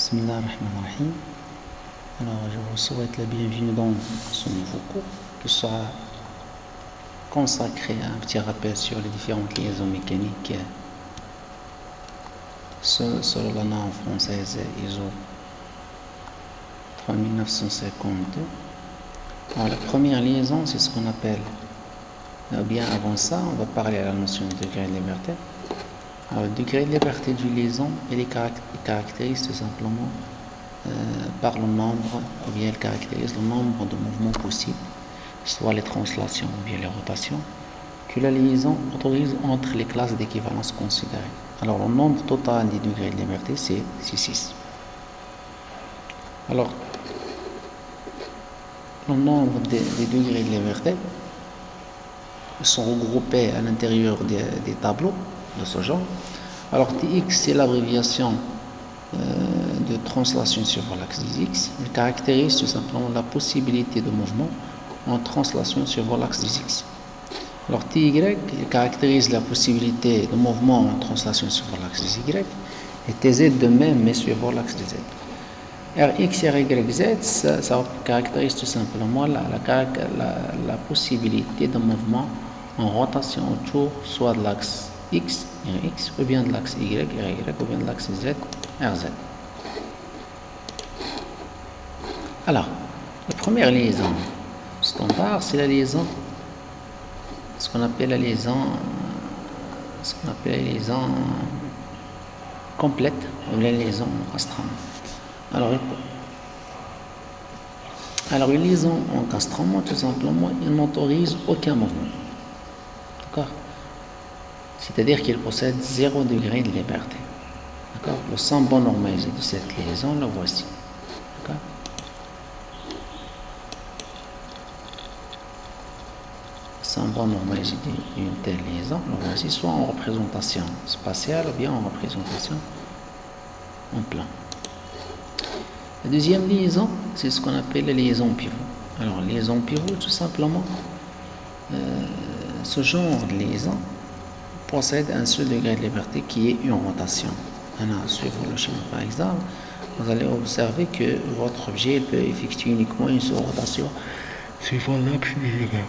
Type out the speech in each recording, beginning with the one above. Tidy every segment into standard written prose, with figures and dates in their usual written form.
Bismillahirrahmanirrahim. Alors, je vous souhaite la bienvenue dans ce nouveau cours qui sera consacré à un petit rappel sur les différentes liaisons mécaniques selon la norme française ISO 3952. Alors, la première liaison, c'est ce qu'on appelle, ou bien avant ça, on va parler à la notion de degré de liberté. Alors, le degré de liberté d'une liaison, il est caractérise tout simplement par le nombre, ou bien il caractérise le nombre de mouvements possibles, soit les translations ou bien les rotations, que la liaison autorise entre les classes d'équivalence considérées. Alors, le nombre total des degrés de liberté, c'est 6. Alors, le nombre des degrés de liberté sont regroupés à l'intérieur des tableaux de ce genre. Alors Tx, c'est l'abréviation de translation sur l'axe des X. Il caractérise tout simplement la possibilité de mouvement en translation sur l'axe des X. Alors Ty, il caractérise la possibilité de mouvement en translation sur l'axe des Y, et Tz de même, mais sur l'axe des Z. Rx et Ryz, ça caractérise tout simplement la possibilité de mouvement en rotation autour soit de l'axe X, Rx, ou bien de l'axe Y, Ry, ou bien de l'axe Z, Rz. Alors, la première liaison standard, c'est la liaison, ce qu'on appelle la liaison complète, ou la liaison castrante. Alors, une liaison en castrement, tout simplement, il n'autorise aucun mouvement. D'accord? C'est-à-dire qu'il possède 0 degré de liberté. D'accord? Le symbole normalisé de cette liaison, le voici. D'accord? Le symbole normalisé d'une telle liaison, le voici, soit en représentation spatiale ou bien en représentation en plan. La deuxième liaison, c'est ce qu'on appelle la liaison pivot. Alors, liaison pivot, tout simplement, ce genre de liaison possède un seul degré de liberté qui est une rotation. Suivant le schéma par exemple, vous allez observer que votre objet peut effectuer uniquement une seule rotation suivant l'axe des Y.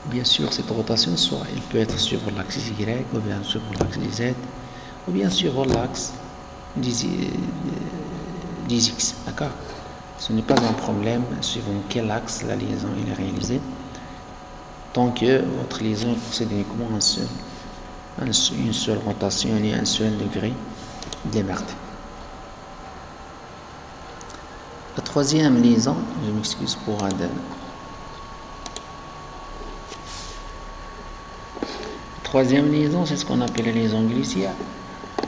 Bien sûr, cette rotation, soit il peut être sur l'axe Y, ou bien sur l'axe des Z, ou bien sur l'axe des X. D'accord? Ce n'est pas un problème suivant quel axe la liaison est réalisée, tant que votre liaison possède uniquement une seule rotation et un seul degré de liberté. La troisième liaison, je m'excuse pour Adèle. La troisième liaison, c'est ce qu'on appelle la liaison glissière.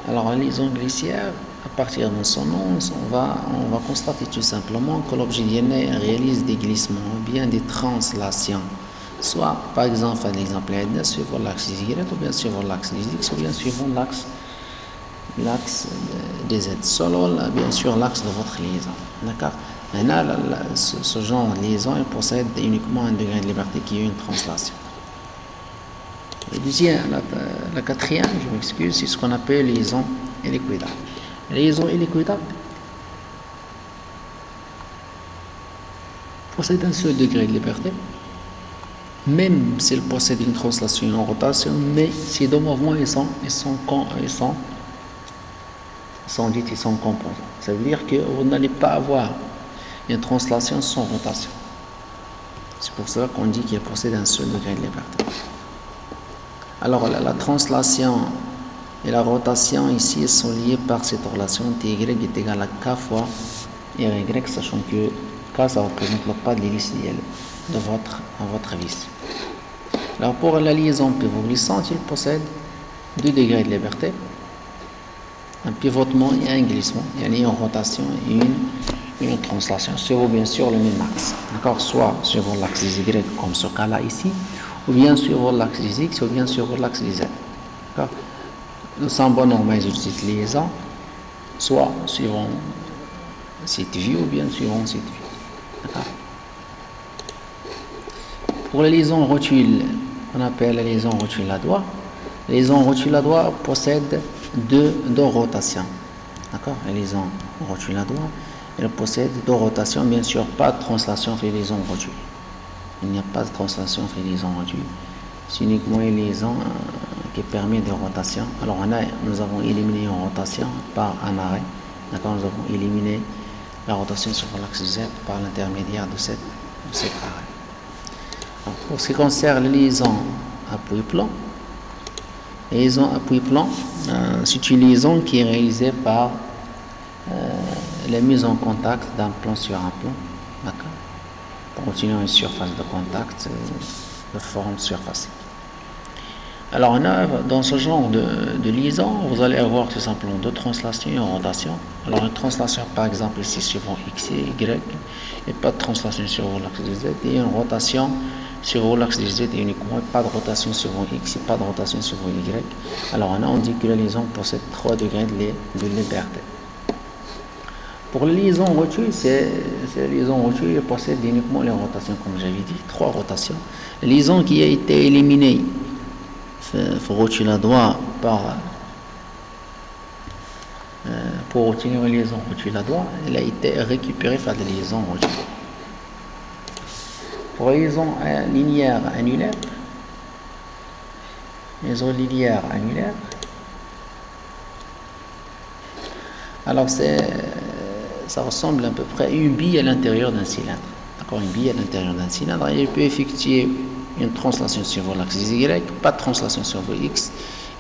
Alors, la liaison glissière, à partir de son nom, on va constater tout simplement que l'objet linéaire réalise des glissements ou bien des translations. Soit, par exemple, un exemple suivant l'axe Y, ou bien suivant l'axe des X, ou bien suivant l'axe des Z, selon, bien sûr, l'axe de votre liaison. D'accord? Maintenant, ce genre de liaison, il possède uniquement un degré de liberté qui est une translation. La quatrième, je m'excuse, c'est ce qu'on appelle liaison hélicoïdale. La liaison hélicoïdale possède un seul degré de liberté, même s'il possède une translation et une rotation, mais ces deux mouvements ils sont composants. Ça veut dire que vous n'allez pas avoir une translation sans rotation. C'est pour cela qu'on dit qu'il possède un seul degré de liberté. Alors la translation et la rotation ici sont liées par cette relation Ty est égal à K fois Ry, sachant que K ça représente le pas de l'hélice de votre vis. Alors pour la liaison pivot glissante, il possède 2 degrés de liberté, un pivotement et un glissement. Il y a une rotation et une translation sur bien sûr le même axe. D'accord? Soit sur l'axe des Y comme ce cas-là ici, ou bien sur l'axe des X, ou bien sur l'axe des Z. D'accord? Le symbole normalisé de cette liaison, soit suivant cette vue, ou bien suivant cette vue. D'accord? Pour la liaison rotule, on appelle la liaison rotule à doigt. La liaison rotule à doigt possède deux rotations. D'accord? La liaison rotule-adjoint, elle possède deux rotations, bien sûr, pas de translation fait liaison rotule. Il n'y a pas de translation fait liaison rotule. C'est uniquement une liaison qui permet des rotations. Alors nous avons éliminé une rotation par un arrêt. D'accord? Nous avons éliminé la rotation sur l'axe Z par l'intermédiaire de cet arrêt. Alors, pour ce qui concerne la liaison appui-plan, la liaison appui-plan, c'est une liaison qui est réalisée par la mise en contact d'un plan sur un plan. D'accord? Pour obtenir une surface de contact de forme surfacique. Alors dans ce genre de liaison, vous allez avoir tout simplement deux translations et une rotation. Alors une translation par exemple ici suivant X et Y, et pas de translation sur l'axe de Z, et une rotation sur l'axe de Z et uniquement pas de rotation sur X et pas de rotation sur Y. Alors on dit que la liaison possède 3 degrés de liberté. Pour la liaison rotule, la liaison rotule elle possède uniquement les rotations, comme j'avais dit, 3 rotations. La liaison qui a été éliminée rotule-adjoint pour obtenir une liaison rotule-adjoint, elle a été récupérée par la liaison rotule. Pour la liaison linéaire annulaire, alors ça ressemble à peu près à une bille à l'intérieur d'un cylindre. D'accord, une bille à l'intérieur d'un cylindre, elle peut effectuer une translation sur l'axe Y, pas de translation sur X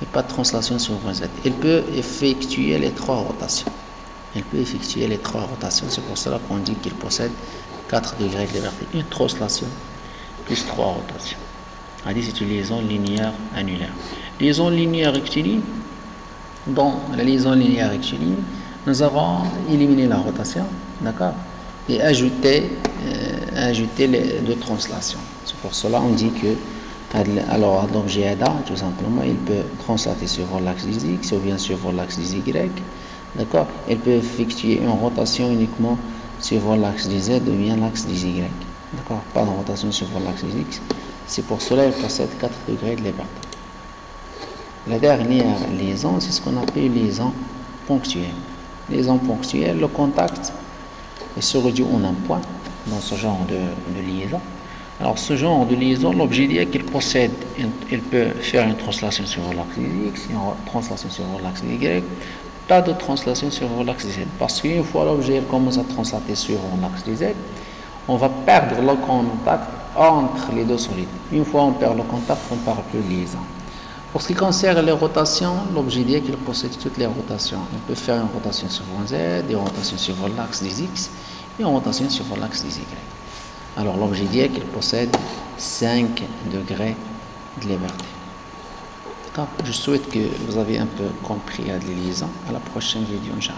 et pas de translation sur Z. Elle peut effectuer les 3 rotations. C'est pour cela qu'on dit qu'il possède 4 degrés de liberté. Une translation plus 3 rotations. C'est une liaison linéaire annulaire. Liaison linéaire rectiligne. Dans la liaison linéaire rectiligne, nous avons éliminé la rotation, d'accord, et ajouté les deux translations. C'est pour cela on dit que alors l'objet ADA, tout simplement, il peut translater sur l'axe des X ou bien sur l'axe des Y, d'accord. Il peut effectuer une rotation uniquement sur l'axe des Z ou bien l'axe des Y, d'accord. Pas de rotation sur l'axe des X. C'est pour cela qu'il possède 4 degrés de liberté. La dernière liaison, c'est ce qu'on appelle liaison ponctuelle. Liaison ponctuelle, le contact se réduit en un point dans ce genre de liaison. Alors ce genre de liaison, l'objet dit qu'il possède, il peut faire une translation sur l'axe X, une translation sur l'axe Y, pas de translation sur l'axe Z. Parce qu'une fois l'objet commence à translater sur l'axe Z, on va perdre le contact entre les deux solides. Une fois on perd le contact, on ne parle plus de liaison. Pour ce qui concerne les rotations, l'objet dit qu'il possède toutes les rotations. On peut faire une rotation sur Z, des rotations sur l'axe des X et une rotation sur l'axe des Y. Alors l'objet dit qu'il possède 5 degrés de liberté. Je souhaite que vous avez un peu compris la liaison. À la prochaine vidéo, Inch'Allah.